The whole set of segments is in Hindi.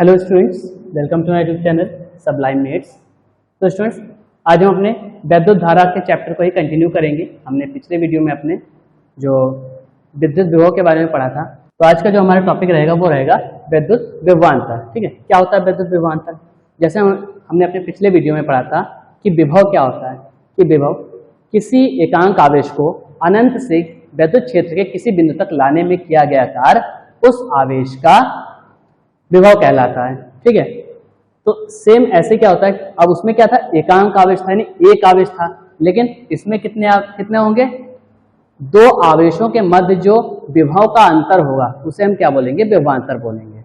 Hello students, welcome to my YouTube channel sublime mates. तो स्टूडेंट्स, आज हम अपने वैद्युत धारा के चैप्टर को ही कंटिन्यू करेंगे। हमने पिछले वीडियो में अपने जो विद्युत विभव के बारे में पढ़ा था, तो आज का जो हमारा टॉपिक रहेगा वो रहेगा वैद्युत विभवांतर। ठीक है, क्या होता है वैद्युत विभवांतर? जैसे हमने अपने पिछले वीडियो में पढ़ा था कि विभव क्या होता है, कि विभव किसी एकांक आवेश को अनंत से वैद्युत क्षेत्र के किसी बिंदु तक लाने में किया गया कार्य उस आवेश का विभव कहलाता है। ठीक है, तो सेम ऐसे क्या होता है, अब उसमें क्या था, एकांक आवेश था, यानी एक आवेश था, लेकिन इसमें कितने होंगे, दो आवेशों के मध्य जो विभव का अंतर होगा उसे हम क्या बोलेंगे, विभवांतर बोलेंगे।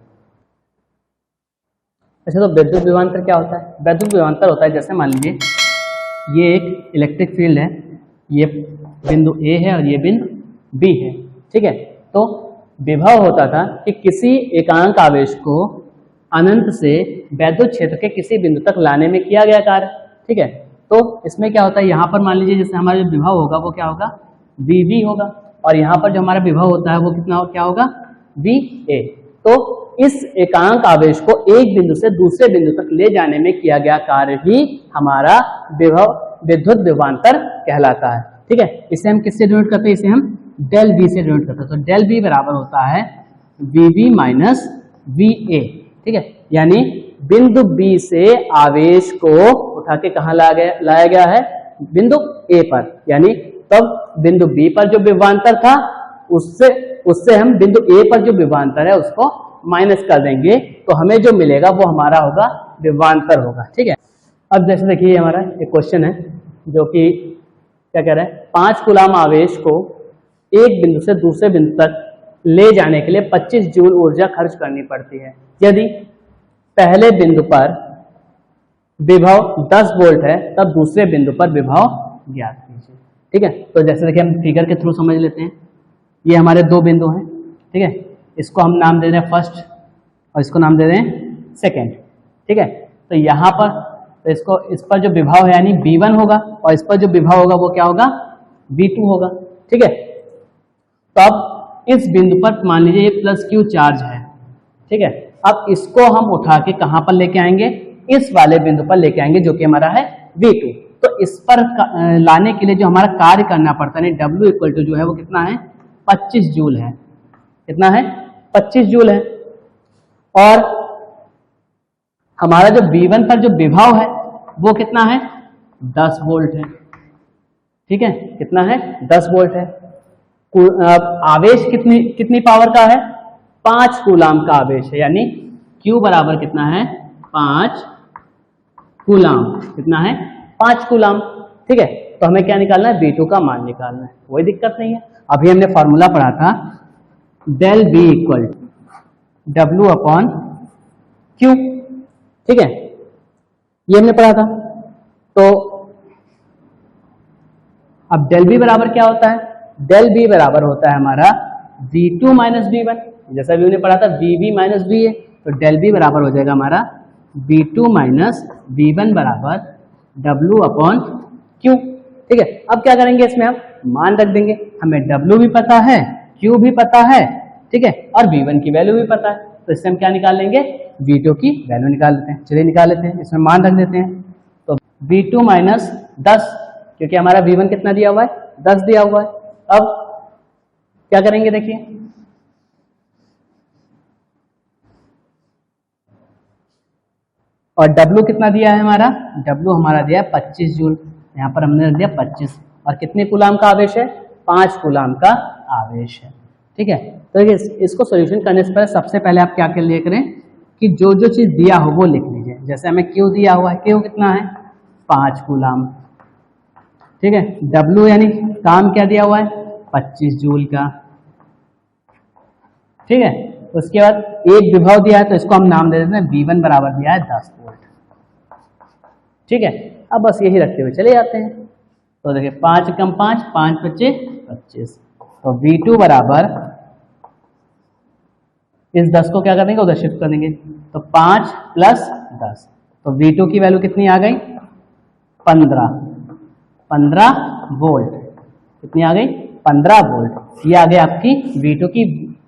अच्छा, तो विद्युत विभवांतर क्या होता है? विद्युत विभवांतर होता है, जैसे मान लीजिए ये एक इलेक्ट्रिक फील्ड है, ये बिंदु ए है और ये बिंदु बी है। ठीक है, तो विभव होता था कि किसी एकांक आवेश को अनंत से वैद्युत क्षेत्र के किसी बिंदु तक लाने में किया गया कार्य। ठीक है, तो इसमें क्या होता है, यहाँ पर मान लीजिए जैसे हमारा जो विभव होगा वो क्या होगा, VV होगा, और यहाँ पर जो हमारा विभव होता है वो क्या होगा, VA। तो इस एकांक आवेश को एक बिंदु से दूसरे बिंदु तक ले जाने में किया गया कार्य ही हमारा विभव विद्युत विभवांतर कहलाता है। ठीक है, इसे हम किससे डिनोट करते हैं, इसे हम डेल V से डिनोट करते हैं। तो डेल V बराबर होता है VV माइनस VA। ठीक है, यानी बिंदु B से आवेश को उठा के कहाँ लाया गया है, बिंदु A पर, यानी तब बिंदु B पर जो विभवांतर था उससे हम बिंदु A पर जो विभवांतर है उसको माइनस कर देंगे, तो हमें जो मिलेगा वो हमारा होगा विभवांतर होगा। ठीक है, अब जैसे देखिए हमारा एक क्वेश्चन है जो कि क्या कह रहा है, 5 कूलाम आवेश को एक बिंदु से दूसरे बिंदु तक ले जाने के लिए 25 जूल ऊर्जा खर्च करनी पड़ती है। यदि पहले बिंदु पर विभव 10 वोल्ट है तब दूसरे बिंदु पर विभव ज्ञात कीजिए। ठीक है, तो जैसे देखिए हम फिगर के थ्रू समझ लेते हैं। ये हमारे दो बिंदु हैं। ठीक है, इसको हम नाम दे रहे हैं फर्स्ट और इसको नाम दे रहे हैं सेकेंड। ठीक है, तो यहाँ पर तो इस पर जो विभव है यानी V1 होगा और इस पर जो विभव होगा वो क्या होगा, V2 होगा। ठीक है, तो अब इस बिंदु पर मान लीजिए ये प्लस Q चार्ज है। ठीक है, अब इसको हम उठा के कहाँ पर लेके आएंगे, इस वाले बिंदु पर लेके आएंगे जो कि हमारा है V2। तो इस पर लाने के लिए जो हमारा कार्य करना पड़ता है, W इक्वल टू जो है वो कितना है, 25 जूल है। कितना है, 25 जूल है। और हमारा जो V1 पर जो विभव है वो कितना है, 10 वोल्ट है। ठीक है, कितना है, 10 वोल्ट है। आवेश कितनी पावर का है, 5 कूलाम का आवेश है, यानी Q बराबर कितना है, 5 कूलाम। कितना है, 5 कूलाम। ठीक है, तो हमें क्या निकालना है, V2 का मान निकालना है, कोई दिक्कत नहीं है। अभी हमने फॉर्मूला पढ़ा था del V equal W upon Q। ठीक है, ये हमने पढ़ा था। तो अब डेल V बराबर क्या होता है, डेल V बराबर होता है हमारा V2 माइनस V1। जैसा भी हमने पढ़ा था VV माइनस VA, तो डेल V बराबर हो जाएगा हमारा V2 माइनस V1 बराबर W अपॉन Q। ठीक है, अब क्या करेंगे, इसमें हम मान रख देंगे। हमें W भी पता है, Q भी पता है, ठीक है, और V1 की वैल्यू भी पता है, तो इससे हम क्या निकाल लेंगे, V2 की वैल्यू निकाल लेते हैं। चलिए निकाल लेते हैं, इसमें मान रख देते हैं। तो V2 माइनस 10, क्योंकि हमारा V1 कितना दिया हुआ है, 10 दिया हुआ है। अब क्या करेंगे, देखिए और W कितना दिया है हमारा, W हमारा दिया है 25 जूल। यहाँ पर हमने रख दिया 25, और कितने कूलाम का आवेश है, 5 कूलाम का आवेश है। ठीक है, तो इसको सॉल्यूशन करने से पहले सबसे पहले आप क्या लिया करें कि जो जो चीज दिया हो वो लिख लीजिए। जैसे हमें Q दिया हुआ है, Q कितना है, 5 कूलाम। ठीक है, W यानी काम क्या दिया हुआ है, 25 जूल का। ठीक है, उसके बाद एक विभव दिया है तो इसको हम नाम दे देते हैं V1 बराबर दिया है 10 वोल्ट। ठीक है, अब बस यही रखते हुए चले जाते हैं। तो देखिए 5 कम 5, 5 बच्चे 25, तो V2 बराबर इस 10 को क्या कर देंगे, उधर शिफ्ट कर देंगे, तो 5 प्लस 10, तो V2 की वैल्यू कितनी आ गई, 15 वोल्ट। कितनी आ गई, 15 वोल्ट। ये आ गई आपकी V2 की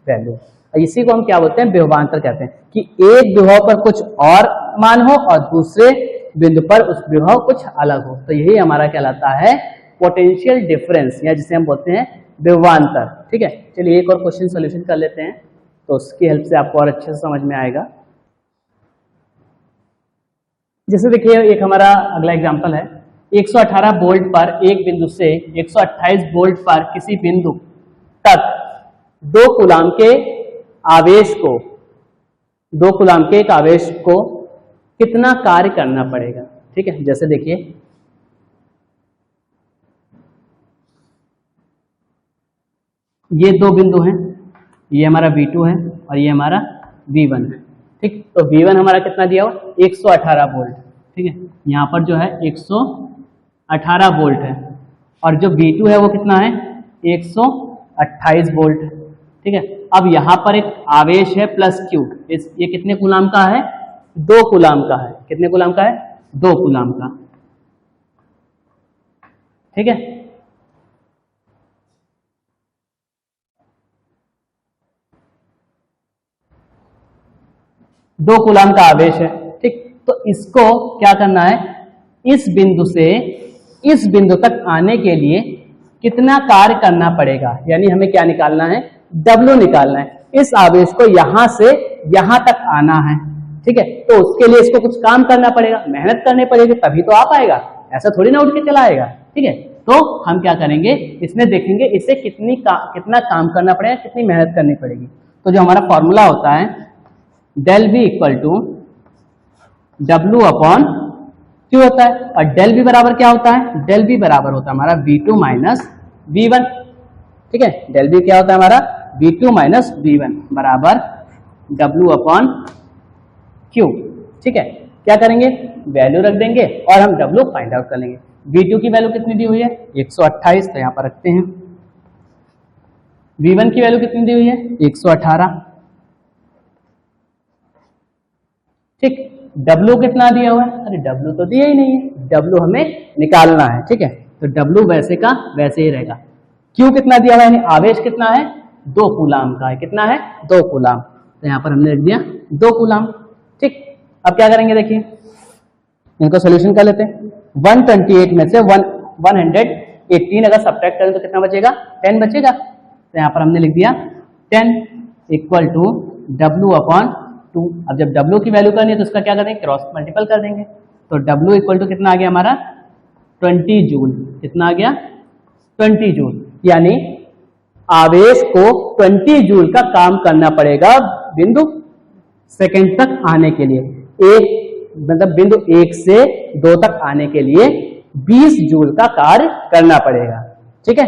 वैल्यू। इसी को हम क्या बोलते हैं, विभवांतर कहते हैं, कि एक विभव पर कुछ और मान हो और दूसरे बिंदु पर उस विभव कुछ अलग हो, तो यही हमारा कहलाता है पोटेंशियल डिफरेंस, या जिसे हम बोलते हैं विभवांतर। ठीक है, चलिए एक और क्वेश्चन सोल्यूशन कर लेते हैं, तो उसकी हेल्प से आपको और अच्छे से समझ में आएगा। जैसे देखिए एक हमारा अगला एग्जांपल है, 118 वोल्ट पर एक बिंदु से 128 वोल्ट पर किसी बिंदु तक 2 कूलाम के आवेश को 2 कूलाम के एक आवेश को कितना कार्य करना पड़ेगा। ठीक है, जैसे देखिए ये 2 बिंदु हैं, ये हमारा V2 है और ये हमारा V1 है। ठीक, तो V1 हमारा कितना दिया हुआ, 118 वोल्ट। ठीक है, यहाँ पर जो है 118 वोल्ट है, और जो V2 है वो कितना है, 128 वोल्ट। ठीक है, अब यहाँ पर एक आवेश है प्लस Q, ये कितने कूलाम का है, 2 कूलाम का है। कितने कूलाम का है, 2 कूलाम का। ठीक है, दो कूलाम का आवेश है। ठीक, तो इसको क्या करना है, इस बिंदु से इस बिंदु तक आने के लिए कितना कार्य करना पड़ेगा, यानी हमें क्या निकालना है, W निकालना है। इस आवेश को यहां से यहां तक आना है। ठीक है, तो उसके लिए इसको कुछ काम करना पड़ेगा, मेहनत करनी पड़ेगी, तभी तो आ पाएगा, ऐसा थोड़ी ना उठ के चला आएगा। ठीक है, तो हम क्या करेंगे, इसमें देखेंगे इसे कितना काम करना पड़ेगा, कितनी मेहनत करनी पड़ेगी। तो जो हमारा फॉर्मूला होता है del V equal to W upon Q होता है, और डेल V बराबर क्या होता है, डेल V बराबर होता है हमारा V2 माइनस V1। ठीक है, डेल V क्या होता है हमारा, V2 माइनस V1 बराबर W अपॉन Q। ठीक है, क्या करेंगे, वैल्यू रख देंगे और हम W फाइंड आउट कर लेंगे। V2 की वैल्यू कितनी दी हुई है, 128, तो यहाँ पर रखते हैं। V1 की वैल्यू कितनी दी हुई है, 118। ठीक, W कितना दिया हुआ है, अरे W तो दिया ही नहीं है, W हमें निकालना है। ठीक है, तो W वैसे का वैसे ही रहेगा। Q कितना दिया हुआ है, आवेश कितना है, 2 कूलाम का है। कितना है, 2 कूलाम, तो यहाँ पर हमने लिख दिया 2 कूलाम। ठीक, अब क्या करेंगे, देखिए इनको सोल्यूशन कर लेते हैं। 128 में से 118 अगर सब्ट्रैक्ट करें तो कितना बचेगा, 10 बचेगा। तो यहाँ पर हमने लिख दिया 10 इक्वल टू W अपॉन 2। अब जब W की वैल्यू करनी है तो उसका क्या करेंगे, क्रॉस मल्टीपल कर देंगे। तो W इक्वल टू कितना आ गया हमारा, 20 जूल। कितना आ गया, 20 जूल, यानी आवेश को 20 जूल का काम करना पड़ेगा बिंदु सेकंड तक आने के लिए। मतलब बिंदु 1 से 2 तक आने के लिए 20 जूल का कार्य करना पड़ेगा। ठीक है,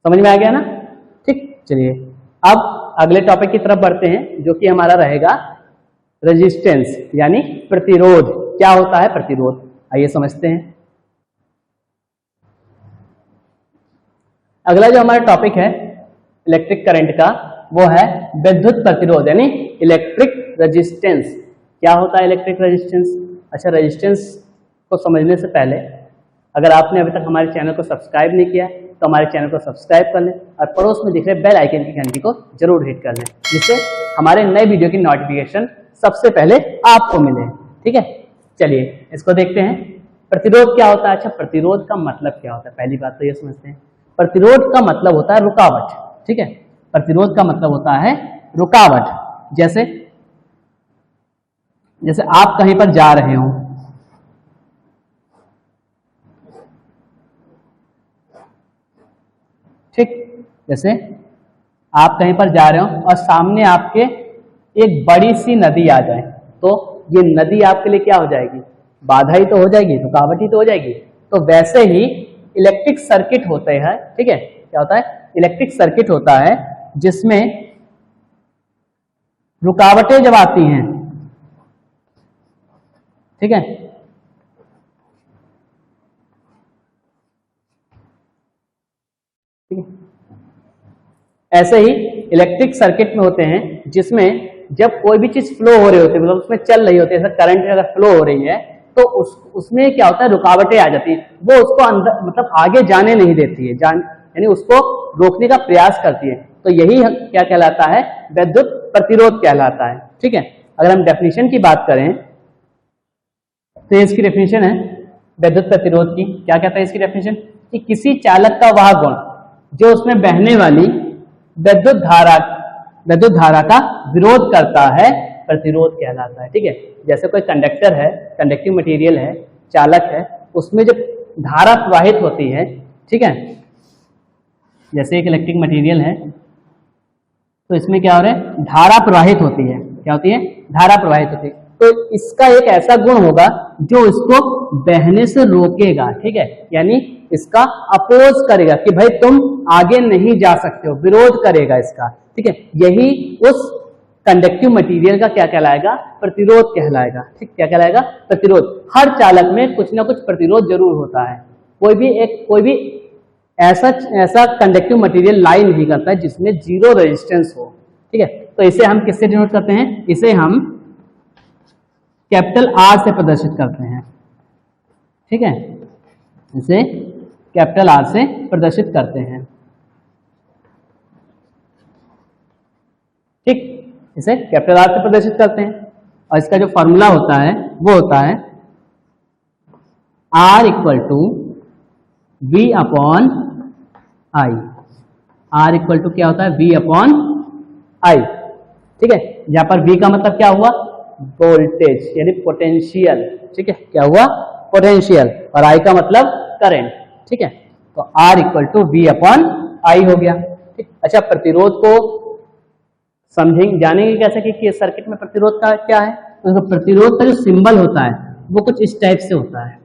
समझ में आ गया ना। ठीक, चलिए अब अगले टॉपिक की तरफ बढ़ते हैं, जो कि हमारा रहेगा रेजिस्टेंस, यानी प्रतिरोध। क्या होता है प्रतिरोध, आइए समझते हैं। अगला जो हमारा टॉपिक है इलेक्ट्रिक करंट का, वो है विद्युत प्रतिरोध, यानी इलेक्ट्रिक रेजिस्टेंस। क्या होता है इलेक्ट्रिक रेजिस्टेंस। अच्छा, रेजिस्टेंस को समझने से पहले अगर आपने अभी तक हमारे चैनल को सब्सक्राइब नहीं किया तो हमारे चैनल को सब्सक्राइब कर लें और पड़ोस में दिख रहे बेल आइकन की घंटी को जरूर हिट कर लें, जिससे हमारे नए वीडियो की नोटिफिकेशन सबसे पहले आपको मिले। ठीक है, चलिए इसको देखते हैं। प्रतिरोध क्या होता है। अच्छा, प्रतिरोध का मतलब क्या होता है, पहली बात तो ये समझते हैं। प्रतिरोध का मतलब होता है रुकावट। ठीक है, प्रतिरोध का मतलब होता है रुकावट। जैसे आप कहीं पर जा रहे हो, ठीक, जैसे आप कहीं पर जा रहे हो और सामने आपके एक बड़ी सी नदी आ जाए, तो ये नदी आपके लिए क्या हो जाएगी, बाधा ही तो हो जाएगी, रुकावट ही तो हो जाएगी। तो वैसे ही इलेक्ट्रिक सर्किट होते हैं। ठीक है, क्या होता है, इलेक्ट्रिक सर्किट होता है जिसमें रुकावटें जब आती हैं, ठीक है, ऐसे ही इलेक्ट्रिक सर्किट में होते हैं जिसमें जब कोई भी चीज फ्लो हो रही होती है, मतलब उसमें चल रही होती है, जैसे करंट अगर फ्लो हो रही है तो उसमें क्या होता है, रुकावटें आ जाती है, वो उसको अंदर मतलब आगे जाने नहीं देती है, यानी उसको रोकने का प्रयास करती है। तो यही क्या कहलाता है, विद्युत प्रतिरोध कहलाता है। ठीक है, अगर हम डेफिनेशन की बात करें तो इसकी डेफिनेशन है विद्युत प्रतिरोध की। क्या कहता है इसकी डेफिनेशन, कि किसी चालक का वह गुण जो उसमें बहने वाली विद्युत धारा का विरोध करता है, प्रतिरोध कहलाता है। ठीक है, जैसे कोई कंडक्टर है, कंडक्टिव मटेरियल है, चालक है, उसमें जब धारा प्रवाहित होती है, ठीक है, जैसे एक इलेक्ट्रिक मटेरियल है तो इसमें क्या हो रहा है, धारा प्रवाहित होती है। क्या होती है, धारा प्रवाहित होती है। तो इसका एक ऐसा गुण होगा जो इसको बहने से रोकेगा। ठीक है, यानी इसका अपोज करेगा कि भाई तुम आगे नहीं जा सकते हो, विरोध करेगा इसका। ठीक है, यही उस कंडक्टिव मटेरियल का क्या कहलाएगा, प्रतिरोध कहलाएगा। ठीक, क्या कहलाएगा, प्रतिरोध। हर चालक में कुछ ना कुछ प्रतिरोध जरूर होता है। कोई भी ऐसा कंडक्टिव मटेरियल लाई नहीं करता है जिसमें जीरो रेजिस्टेंस हो। ठीक है, तो इसे हम किससे डिनोट करते हैं, इसे हम कैपिटल आर से प्रदर्शित करते हैं। ठीक है, इसे कैपिटल आर से प्रदर्शित करते हैं। ठीक, इसे कैपिटल आर से प्रदर्शित करते हैं और इसका जो फॉर्मूला होता है वो होता है R equal to V upon I. R equal to क्या होता है, V अपॉन आई। ठीक है, यहां पर V का मतलब क्या हुआ, वोल्टेज यानी पोटेंशियल। ठीक है, क्या हुआ, पोटेंशियल, और I का मतलब करंट। ठीक है, तो R equal to V upon I हो गया। ठीक, अच्छा, प्रतिरोध को समझेंगे, जानेंगे कैसे कि सर्किट में प्रतिरोध का क्या है। तो प्रतिरोध का जो सिंबल होता है वो कुछ इस टाइप से होता है।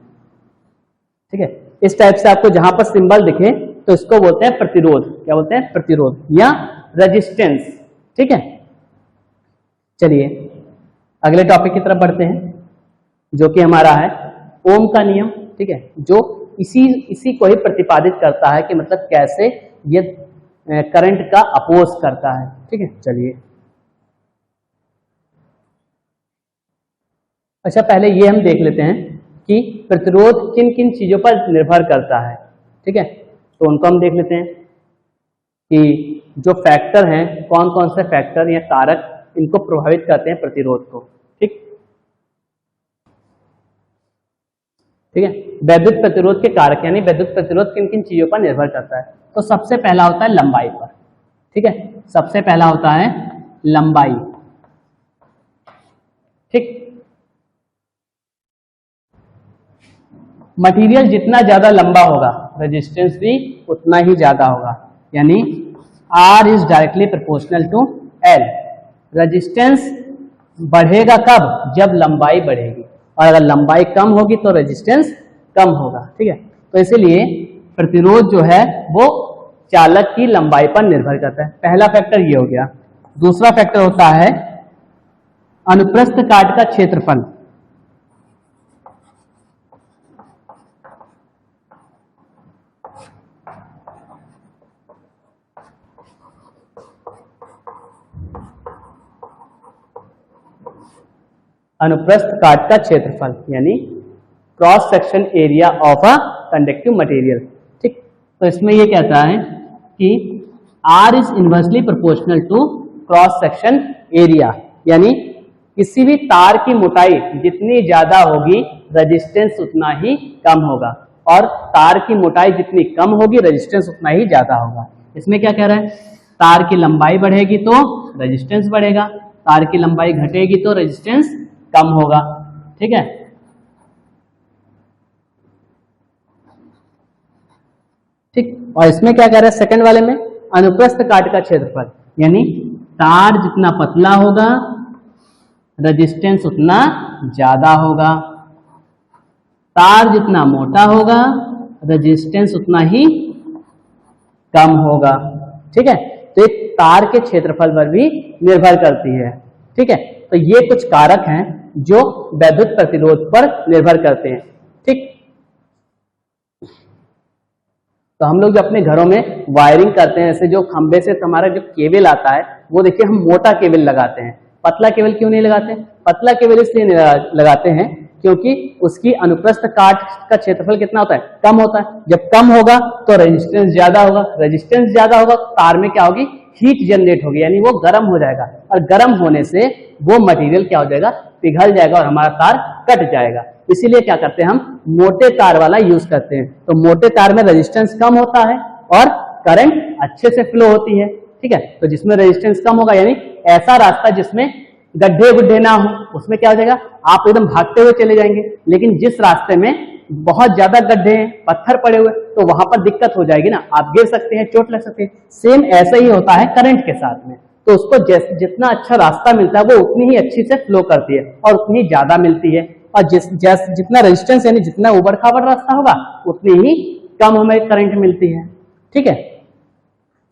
ठीक है, इस टाइप से आपको जहां पर सिंबल दिखे तो इसको बोलते हैं प्रतिरोध। क्या बोलते हैं, प्रतिरोध या रेजिस्टेंस। ठीक है, चलिए अगले टॉपिक की तरफ बढ़ते हैं जो कि हमारा है ओम का नियम। ठीक है, जो इसी को ही प्रतिपादित करता है कि मतलब कैसे ये करंट का अपोज करता है। ठीक है, चलिए अच्छा, पहले ये हम देख लेते हैं कि प्रतिरोध किन किन चीजों पर निर्भर करता है। ठीक है, तो उनको हम देख लेते हैं कि जो फैक्टर हैं, कौन कौन से फैक्टर या कारक इनको प्रभावित करते हैं प्रतिरोध को। ठीक है, वैद्युत प्रतिरोध के कारक यानी वैद्युत प्रतिरोध किन किन चीजों पर निर्भर करता है। तो सबसे पहला होता है लंबाई पर। ठीक है, सबसे पहला होता है लंबाई। ठीक, मटेरियल जितना ज्यादा लंबा होगा रेजिस्टेंस भी उतना ही ज्यादा होगा, यानी R is directly proportional to L। Resistance बढ़ेगा कब, जब लंबाई बढ़ेगी, और अगर लंबाई कम होगी तो रेजिस्टेंस कम होगा। ठीक है, तो इसीलिए प्रतिरोध जो है वो चालक की लंबाई पर निर्भर करता है। पहला फैक्टर ये हो गया। दूसरा फैक्टर होता है अनुप्रस्थ काट का क्षेत्रफल। अनुप्रस्थ काट का क्षेत्रफल यानी cross section area of a conductive material. ठीक, तो इसमें ये कहता है कि R is inversely proportional to cross section area, यानी किसी भी तार की मोटाई जितनी ज्यादा होगी रेजिस्टेंस उतना ही कम होगा, और तार की मोटाई जितनी कम होगी रेजिस्टेंस उतना ही ज्यादा होगा। इसमें क्या कह रहा है, तार की लंबाई बढ़ेगी तो रेजिस्टेंस बढ़ेगा, तार की लंबाई घटेगी तो रेजिस्टेंस कम होगा। ठीक है, ठीक, और इसमें क्या कह रहा है सेकंड वाले में, अनुप्रस्थ काट का क्षेत्रफल, यानी तार जितना पतला होगा रेजिस्टेंस उतना ज्यादा होगा, तार जितना मोटा होगा रेजिस्टेंस उतना ही कम होगा। ठीक है, तो एक तार के क्षेत्रफल पर भी निर्भर करती है। ठीक है, तो ये कुछ कारक हैं जो वैद्युत प्रतिरोध पर निर्भर करते हैं। ठीक, तो हम लोग जो अपने घरों में वायरिंग करते हैं, जैसे जो खंबे से हमारा जो केबल आता है वो देखिए हम मोटा केबल लगाते हैं, पतला केबल क्यों नहीं लगाते? पतला केबल इसलिए लगाते हैं क्योंकि उसकी अनुप्रस्थ काट का क्षेत्रफल कितना होता है, कम होता है। जब कम होगा तो रेजिस्टेंस ज्यादा होगा, रेजिस्टेंस ज्यादा होगा तार में क्या होगी, हीट जनरेट होगी, यानी वो गर्म हो जाएगा, और गर्म होने से वो मटेरियल क्या हो जाएगा, पिघल जाएगा और हमारा तार कट जाएगा। इसीलिए क्या करते हैं, हम मोटे तार वाला यूज करते हैं। तो मोटे तार में रेजिस्टेंस कम होता है और करंट अच्छे से फ्लो होती है, ठीक है। तो जिसमें रेजिस्टेंस कम होगा, यानी ऐसा रास्ता जिसमें गड्ढे गुड्ढे ना हो, उसमें क्या हो जाएगा, आप एकदम भागते हुए चले जाएंगे। लेकिन जिस रास्ते में बहुत ज्यादा गड्ढे हैं, पत्थर पड़े हुए, तो वहां पर दिक्कत हो जाएगी ना, आप गिर सकते हैं, चोट लग सकती है। सेम ऐसा ही होता है करंट के साथ में। तो उसको जितना अच्छा रास्ता मिलता है वो उतनी ही अच्छी से फ्लो करती है और उतनी ज्यादा मिलती है। और जितना रेजिस्टेंस यानी जितना उबड़ खाबड़ रास्ता होगा उतनी ही कम हमें करंट मिलती है, ठीक है।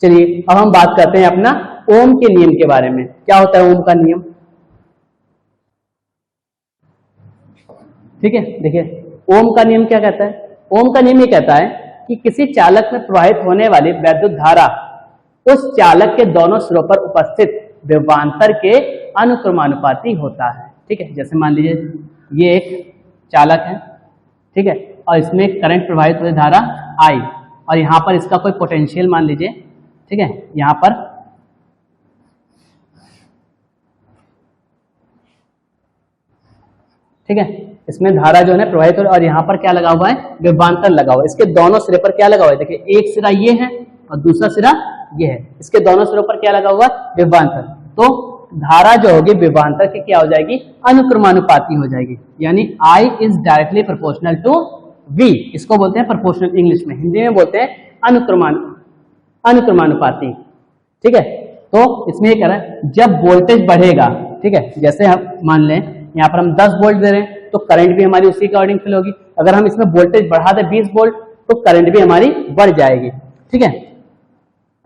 चलिए अब हम बात करते हैं अपना ओम के नियम के बारे में। क्या होता है ओम का नियम, ठीक है। देखिए ओम का नियम क्या कहता है, ओम का नियम ये कहता है कि किसी चालक में प्रवाहित होने वाली वैद्युत धारा उस चालक के दोनों सिरों पर उपस्थित विभवांतर के अनुक्रमानुपाती होता है, ठीक है। जैसे मान लीजिए ये एक चालक है, ठीक है, और इसमें करंट प्रवाहित हुई धारा आई, और यहाँ पर इसका कोई पोटेंशियल मान लीजिए, ठीक है, यहाँ पर ठीक है, इसमें धारा जो है प्रवाहित हो, और यहाँ पर क्या लगा हुआ है, विभवांतर लगा हुआ है। इसके दोनों सिरे पर क्या लगा हुआ है, देखिए एक सिरा ये है और दूसरा सिरा ये है, इसके दोनों सिरों पर क्या लगा हुआ है, विभवांतर। तो धारा जो होगी विभवांतर की क्या हो जाएगी, अनुक्रमानुपाती हो जाएगी, यानी I is directly proportional to V। इसको बोलते हैं प्रोपोर्शनल, इंग्लिश में, हिंदी में बोलते हैं अनुक्रमानुपाती, ठीक है। तो इसमें ये कह रहा है जब वोल्टेज बढ़ेगा, ठीक है, जैसे हम मान लें यहाँ पर हम 10 वोल्ट दे रहे हैं तो करंट भी हमारी उसी के अकॉर्डिंग फ्लो होगी। अगर हम इसमें वोल्टेज बढ़ा दें 20 वोल्ट तो करंट भी हमारी बढ़ जाएगी, ठीक है।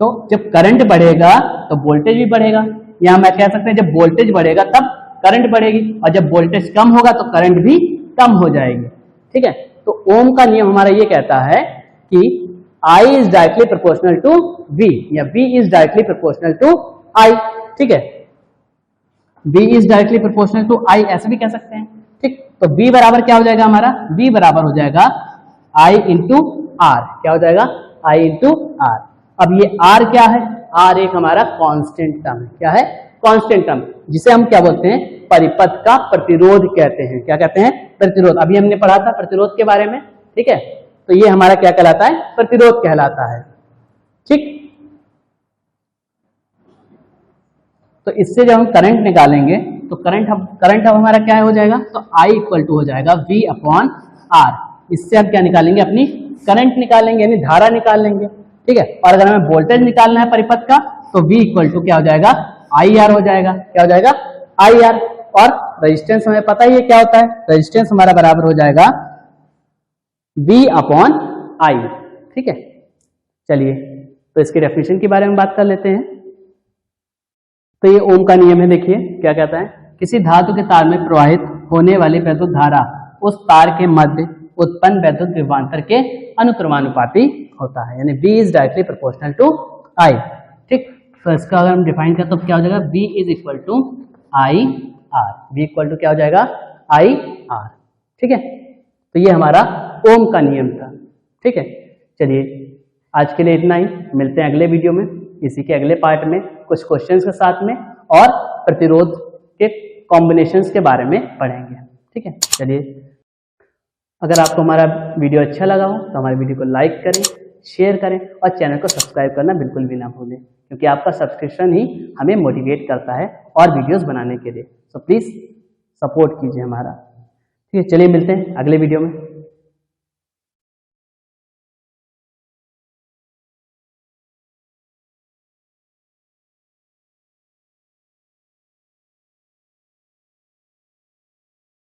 तो जब करंट बढ़ेगा तो वोल्टेज भी बढ़ेगा, या मैं कह सकते हैं जब वोल्टेज बढ़ेगा तब करंट बढ़ेगी, और जब वोल्टेज कम होगा तो करंट भी कम हो जाएगी, ठीक है। तो ओम का नियम हमारा ये कहता है कि I is directly proportional to V, या V is directly proportional to I, ठीक है। V is directly proportional to I ऐसे भी कह सकते हैं, ठीक। तो V बराबर क्या हो जाएगा हमारा, V बराबर हो जाएगा I इंटू आर। क्या हो जाएगा, I इंटू आर। अब ये R क्या है, R एक हमारा कांस्टेंट टर्म है। क्या है, कांस्टेंट टर्म, जिसे हम क्या बोलते हैं, परिपथ का प्रतिरोध कहते हैं। क्या कहते हैं, प्रतिरोध। अभी हमने पढ़ा था प्रतिरोध के बारे में, ठीक है। तो ये हमारा क्या कहलाता है, प्रतिरोध कहलाता है, ठीक। तो इससे जब हम करंट निकालेंगे तो करंट अब हमारा क्या हो जाएगा, तो I इक्वल टू हो जाएगा V अपॉन R। इससे हम क्या निकालेंगे, अपनी करंट निकालेंगे, यानी धारा निकाल लेंगे, ठीक है। और अगर हमें वोल्टेज निकालना है परिपथ का तो V इक्वल टू क्या हो जाएगा, IR हो जाएगा। क्या हो जाएगा, IR। और रेजिस्टेंस हमें पता ही है क्या होता है, रेजिस्टेंस हमारा बराबर हो जाएगा V अपॉन I, ठीक है। चलिए तो इसके डेफिनेशन के बारे में बात कर लेते हैं। तो ये ओम का नियम है, देखिए क्या कहता है, किसी धातु के तार में प्रवाहित होने वाली वैद्युत धारा उस तार के मध्य उत्पन्न वैद्युत विभवांतर के अनुक्रमानुपाती होता है, यानी V is directly proportional to I, ठीक। तो इसका अगर हम डिफाइन करें तो क्या हो जाएगा, V is equal to IR। V equal to क्या हो जाएगा, IR, ठीक है। तो ये हमारा ओम का नियम था, ठीक है। चलिए आज के लिए इतना ही, मिलते हैं अगले वीडियो में, इसी के अगले पार्ट में कुछ क्वेश्चंस के साथ में और प्रतिरोध के कॉम्बिनेशंस के बारे में पढ़ेंगे, ठीक है। चलिए अगर आपको हमारा वीडियो अच्छा लगा हो तो हमारे वीडियो को लाइक करें, शेयर करें और चैनल को सब्सक्राइब करना बिल्कुल भी ना भूलें, क्योंकि आपका सब्सक्रिप्शन ही हमें मोटिवेट करता है और वीडियोस बनाने के लिए। सो प्लीज़ सपोर्ट कीजिए हमारा, ठीक है। चलिए मिलते हैं अगले वीडियो में।